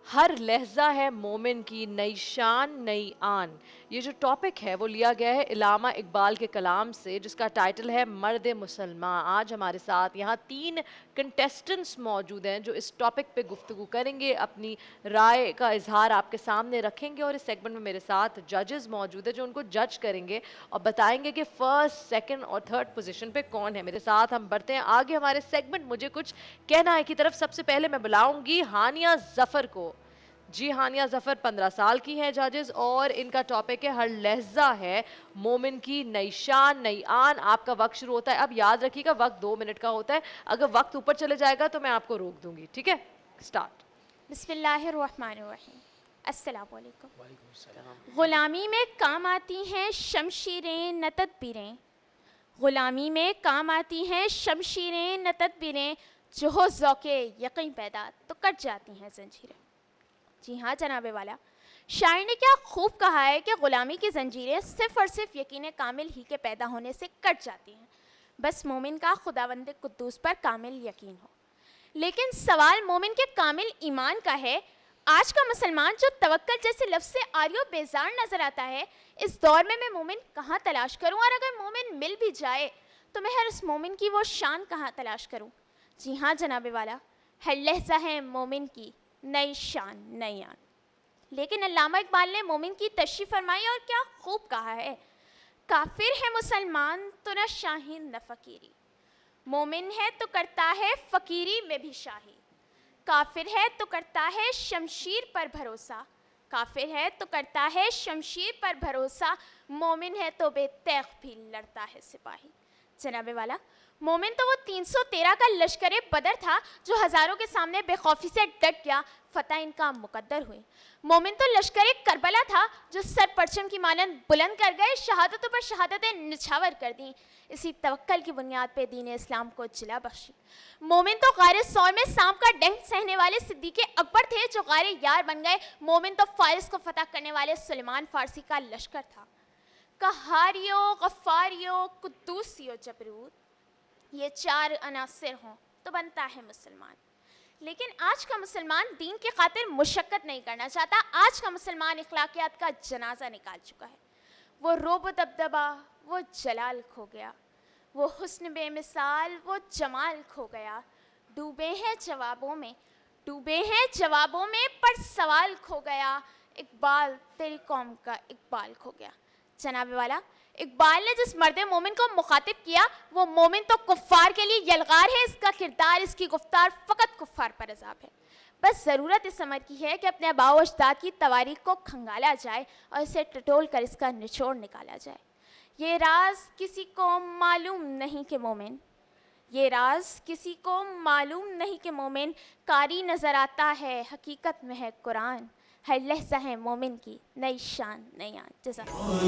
हर लहजा है मोमिन की नई शान नई आन। ये जो टॉपिक है वो लिया गया है इलामा इकबाल के कलाम से, जिसका टाइटल है मर्द मुसलमान। आज हमारे साथ यहाँ 3 कंटेस्टेंट्स मौजूद हैं जो इस टॉपिक पे गुफ्तगू करेंगे, अपनी राय का इजहार आपके सामने रखेंगे। और इस सेगमेंट में मेरे साथ जजेस मौजूद है जो उनको जज करेंगे और बताएंगे कि फर्स्ट, सेकंड और थर्ड पोजीशन पे कौन है। मेरे साथ हम बढ़ते हैं आगे हमारे सेगमेंट मुझे कुछ कहना है की तरफ। सबसे पहले मैं बुलाऊंगी हानिया जफर को। जी, हानिया जफर 15 साल की हैं जजेस, और इनका टॉपिक है हर लहजा है मोमिन की नई शान नई आन। आपका वक्त शुरू होता है, अब याद रखिएगा वक्त 2 मिनट का होता है। अगर वक्त ऊपर चले जाएगा तो मैं आपको रोक दूंगी, ठीक है? स्टार्ट। बिस्मिल्लाहिर्रहमानिर्रहीम। अस्सलाम वालेकुम। गुलामी में काम आती हैं शमशीरें न तदबीरें, गुलामी में काम आती हैं शमशीरें न तदबीरें, जो हो ज़ौक़े यकीन पैदा तो कट जाती हैं ज़ंजीरें। जी हाँ जनाबे वाला, शायर ने क्या खूब कहा है कि ग़ुलामी की ज़ंजीरें सिर्फ़ और सिर्फ यकीन कामिल ही के पैदा होने से कट जाती हैं। बस मोमिन का खुदावंद कुद्दूस पर कामिल यकीन हो। लेकिन सवाल मोमिन के कामिल ईमान का है। आज का मुसलमान जो तवक्कल जैसे लफ्ज़ से आरियो बेजार नज़र आता है, इस दौर में मैं मोमिन कहाँ तलाश करूँ? और अगर मोमिन मिल भी जाए तो मैं हर उस मोमिन की वो शान कहाँ तलाश करूँ? जी हाँ जनाबे वाला, हर लहजा है मोमिन की नई शान नई आन। लेकिन अल्लामा इकबाल ने मोमिन की तशरीफ़ फरमाई और क्या खूब कहा है। काफिर है मुसलमान तो न शाहीन न फ़कीरी, मोमिन है तो करता है फ़कीरी में भी शाही। काफिर है तो करता है शमशीर पर भरोसा, काफिर है तो करता है शमशीर पर भरोसा, मोमिन है तो बेतैख भी लड़ता है सिपाही। जनाबे वाला, मोमिन तो वो 313 का लश्कर बदर था जो हज़ारों के सामने बेखौफी से डट गया, फ़तह इनका मुकद्दर हुई। मोमिन तो लश्कर करबला था जो सर परचम की मानंद बुलंद कर गए, शहादतों पर शहादतें निछावर कर दी। इसी तवक्कल की बुनियाद पे दीन इस्लाम को जिला बख्शी। मोमिन तो गारे सौर में सांप का डंक सहने वाले सिद्दीक़ अकबर थे जो गारे यार बन गए। मोमिन तो फारिस को फतह करने वाले सुलेमान फ़ारसी का लश्कर था। कहारियो गफ़ारियो कुद्दूसियो जबरूत, ये 4 अनासिर हों तो बनता है मुसलमान। लेकिन आज का मुसलमान दीन की खातिर मुशक्क़त नहीं करना चाहता। आज का मुसलमान इखलाकियात का जनाजा निकाल चुका है। वो रोब दबदबा वो जलाल खो गया, वो हुस्न बेमिसाल वो जमाल खो गया। डूबे हैं जवाबों में, डूबे हैं जवाबों में, पर सवाल खो गया। इकबाल तेरी कौम का इकबाल खो गया। जनाबे वाला, इकबाल ने जिस मर्द मोमिन को मुखातिब किया वो मोमिन तो कुफ्फार के लिए यलगार है। इसका किरदार, इसकी गुफ्तार फ़कत कुफ्फार पर अज़ाब है। बस ज़रूरत इस अमर की है कि अपने आबाओ अजदाद की तवारीख को खंगाला जाए और इसे टटोल कर इसका निचोड़ निकाला जाए। ये राज किसी को मालूम नहीं कि मोमिन, ये राज किसी को मालूम नहीं कि मोमिन, कारी नज़र आता है हकीकत में है कुरान। हर लहजा है मोमिन की नई शान नई आन। जज़ाकल्लाह।